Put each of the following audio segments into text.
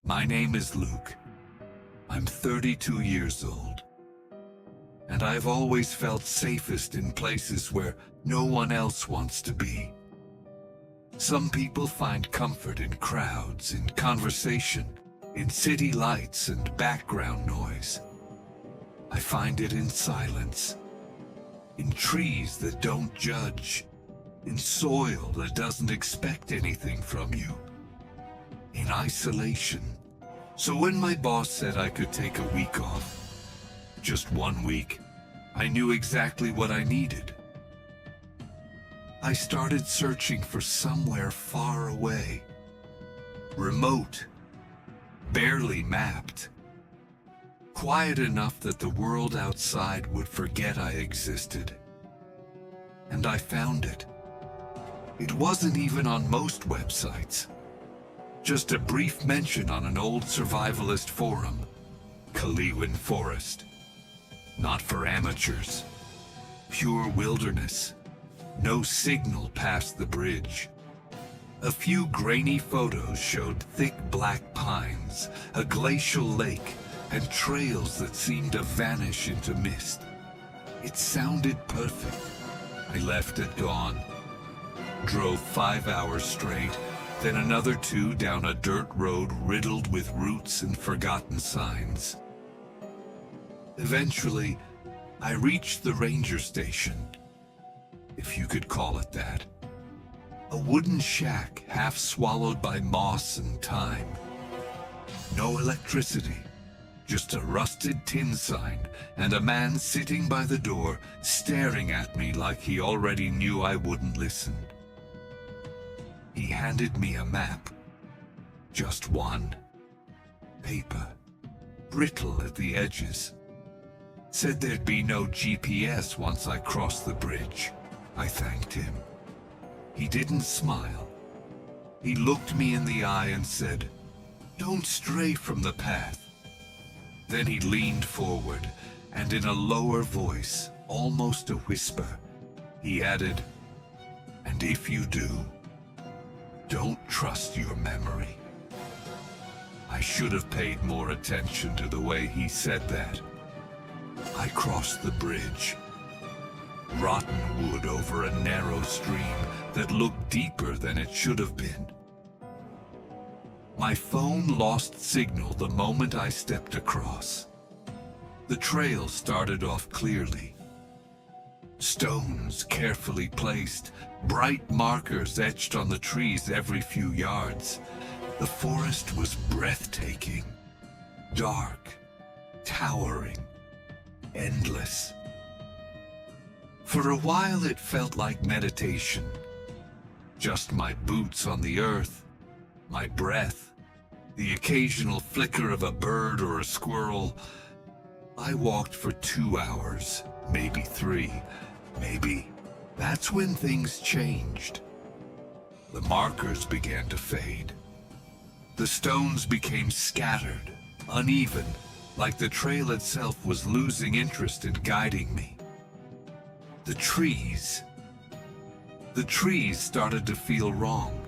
My name is Luke. I'm 32 years old. And I've always felt safest in places where no one else wants to be. Some people find comfort in crowds, in conversation, in city lights and background noise. I find it in silence, in trees that don't judge, in soil that doesn't expect anything from you, in isolation. So when my boss said I could take a week off, just 1 week, I knew exactly what I needed. I started searching for somewhere far away, remote, barely mapped, quiet enough that the world outside would forget I existed. And I found it. It wasn't even on most websites. Just a brief mention on an old survivalist forum, Kaliwin Forest. Not for amateurs. Pure wilderness. No signal past the bridge. A few grainy photos showed thick black pines, a glacial lake, and trails that seemed to vanish into mist. It sounded perfect. I left at dawn. Drove 5 hours straight, then another 2 down a dirt road riddled with roots and forgotten signs. Eventually, I reached the ranger station, if you could call it that. A wooden shack half swallowed by moss and time. No electricity, just a rusted tin sign and a man sitting by the door staring at me like he already knew I wouldn't listen. He handed me a map. Just one. Paper. Brittle at the edges. Said there'd be no GPS once I crossed the bridge. I thanked him. He didn't smile. He looked me in the eye and said, "Don't stray from the path." Then he leaned forward, and in a lower voice, almost a whisper, he added, "And if you do, don't trust your memory." I should have paid more attention to the way he said that. I crossed the bridge. Rotten wood over a narrow stream that looked deeper than it should have been. My phone lost signal the moment I stepped across. The trail started off clearly. Stones carefully placed, bright markers etched on the trees every few yards. The forest was breathtaking, dark, towering, endless. For a while it felt like meditation. Just my boots on the earth, my breath, the occasional flicker of a bird or a squirrel. I walked for 2 hours, maybe 3, maybe. That's when things changed. The markers began to fade. The stones became scattered, uneven, like the trail itself was losing interest in guiding me. The trees started to feel wrong.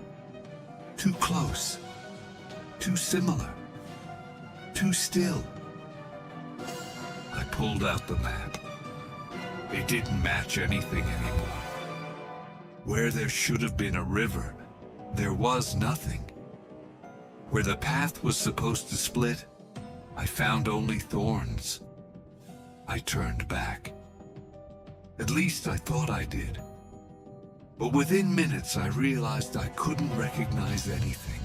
Too close. Too similar. Too still. I pulled out the map. It didn't match anything anymore. Where there should have been a river, there was nothing. Where the path was supposed to split, I found only thorns. I turned back. At least I thought I did. But within minutes I realized I couldn't recognize anything.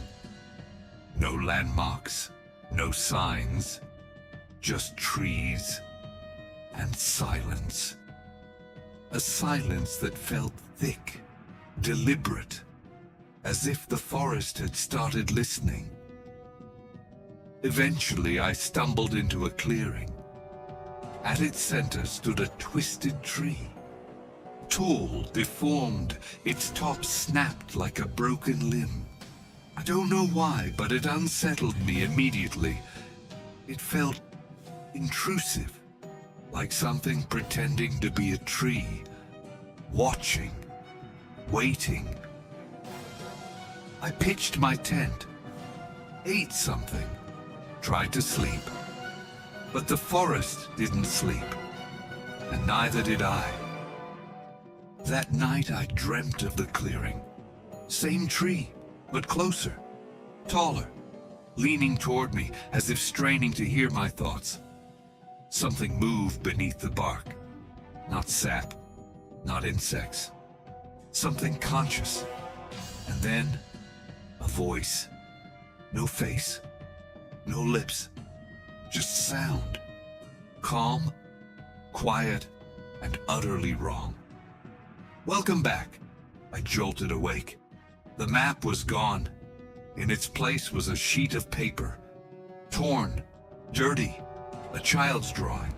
No landmarks, no signs, just trees and silence. A silence that felt thick, deliberate, as if the forest had started listening. Eventually I stumbled into a clearing. At its center stood a twisted tree. Tall, deformed, its top snapped like a broken limb. I don't know why, but it unsettled me immediately. It felt intrusive, like something pretending to be a tree, watching, waiting. I pitched my tent, ate something, tried to sleep. But the forest didn't sleep, and neither did I. That night I dreamt of the clearing. Same tree, but closer, taller, leaning toward me as if straining to hear my thoughts. Something moved beneath the bark. Not sap, not insects. Something conscious. And then, a voice. No face, no lips, just sound. Calm, quiet, and utterly wrong. "Welcome back," I jolted awake. The map was gone. In its place was a sheet of paper. Torn, dirty, a child's drawing.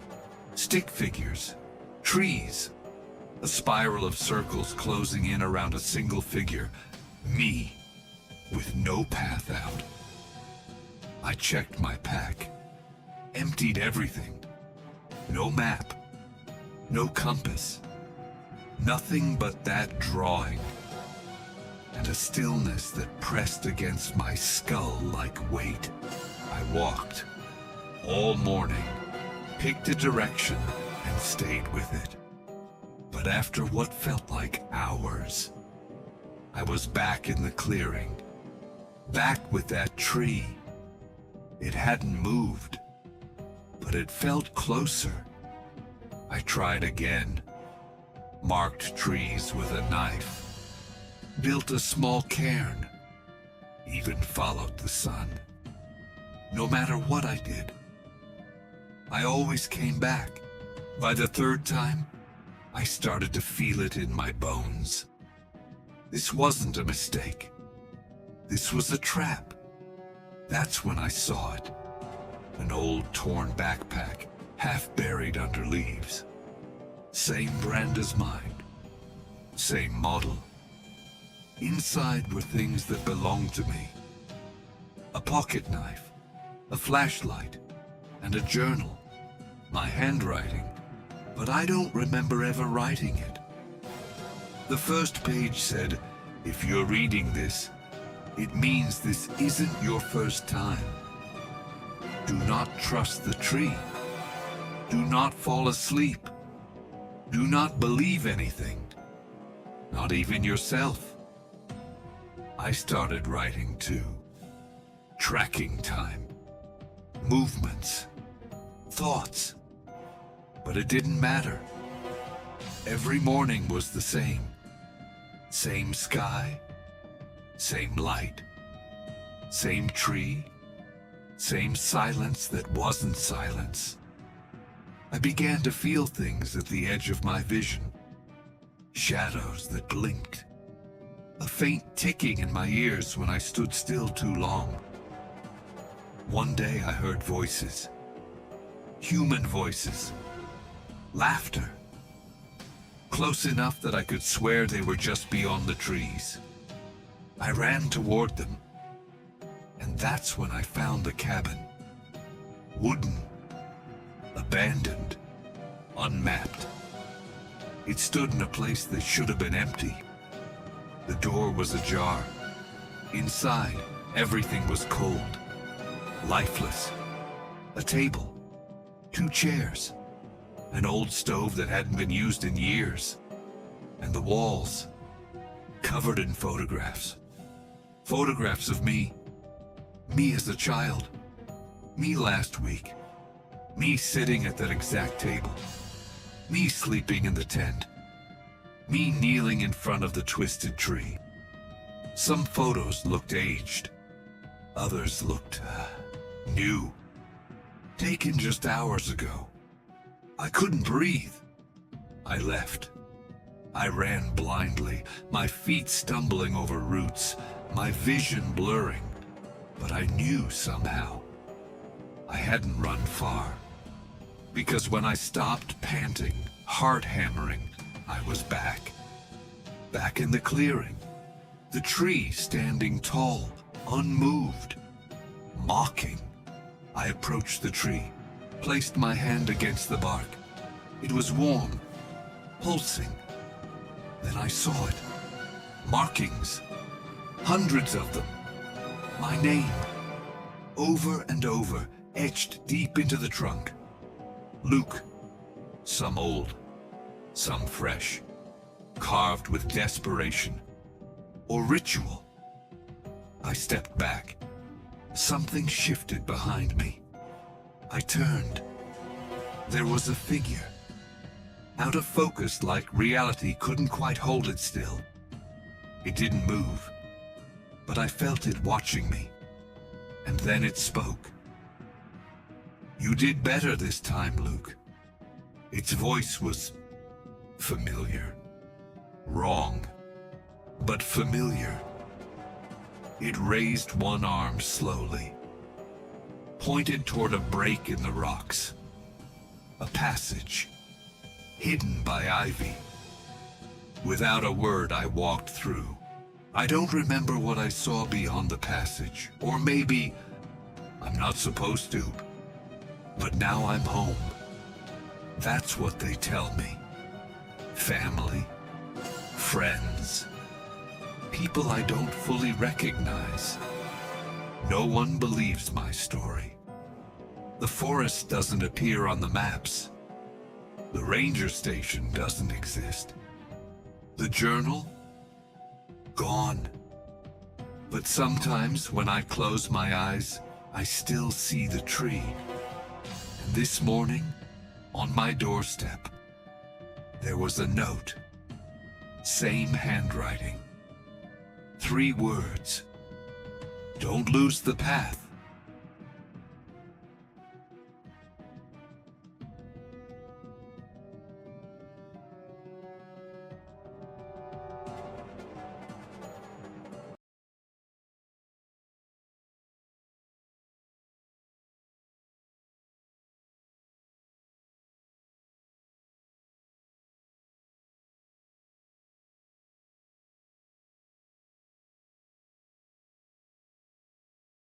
Stick figures, trees. A spiral of circles closing in around a single figure. Me, with no path out. I checked my pack. Emptied everything. No map. No compass. Nothing but that drawing. And a stillness that pressed against my skull like weight. I walked. All morning. Picked a direction and stayed with it. But after what felt like hours, I was back in the clearing. Back with that tree. It hadn't moved, but it felt closer. I tried again. Marked trees with a knife. Built a small cairn. Even followed the sun. No matter what I did, I always came back. By the third time, I started to feel it in my bones. This wasn't a mistake. This was a trap. That's when I saw it. An old torn backpack, half buried under leaves. Same brand as mine. Same model. Inside were things that belonged to me. A pocket knife, a flashlight, and a journal. My handwriting, but I don't remember ever writing it. The first page said, "If you're reading this, it means this isn't your first time. Do not trust the tree. Do not fall asleep. Do not believe anything. Not even yourself." I started writing too. Tracking time. Movements. Thoughts. But it didn't matter. Every morning was the same. Same sky. Same light. Same tree. Same silence that wasn't silence. I began to feel things at the edge of my vision. Shadows that blinked. A faint ticking in my ears when I stood still too long. One day I heard voices. Human voices. Laughter. Close enough that I could swear they were just beyond the trees. I ran toward them. And that's when I found the cabin. Wooden. Abandoned. Unmapped. It stood in a place that should have been empty. The door was ajar. Inside, everything was cold. Lifeless. A table. 2 chairs. An old stove that hadn't been used in years. And the walls. Covered in photographs. Photographs of me. Me as a child. Me last week. Me sitting at that exact table. Me sleeping in the tent. Me kneeling in front of the twisted tree. Some photos looked aged. Others looked new. Taken just hours ago. I couldn't breathe. I left. I ran blindly, my feet stumbling over roots, my vision blurring. But I knew somehow. I hadn't run far. Because when I stopped panting, heart hammering, I was back. Back in the clearing. The tree standing tall, unmoved. Mocking. I approached the tree, placed my hand against the bark. It was warm, pulsing. Then I saw it. Markings. Hundreds of them. My name. over and over, etched deep into the trunk. Luke, some old, some fresh, carved with desperation or ritual. I stepped back. Something shifted behind me. I turned. There was a figure. Out of focus, like reality couldn't quite hold it still. It didn't move, but I felt it watching me. And then it spoke. "You did better this time, Luke." Its voice was familiar. Wrong, but familiar. It raised one arm slowly, pointed toward a break in the rocks. A passage, hidden by ivy. Without a word, I walked through. I don't remember what I saw beyond the passage, or maybe I'm not supposed to. But now I'm home. That's what they tell me. Family, friends, people I don't fully recognize. No one believes my story. The forest doesn't appear on the maps. The ranger station doesn't exist. The journal? Gone. But sometimes when I close my eyes, I still see the tree. And this morning, on my doorstep, there was a note. Same handwriting. 3 words. Don't lose the path.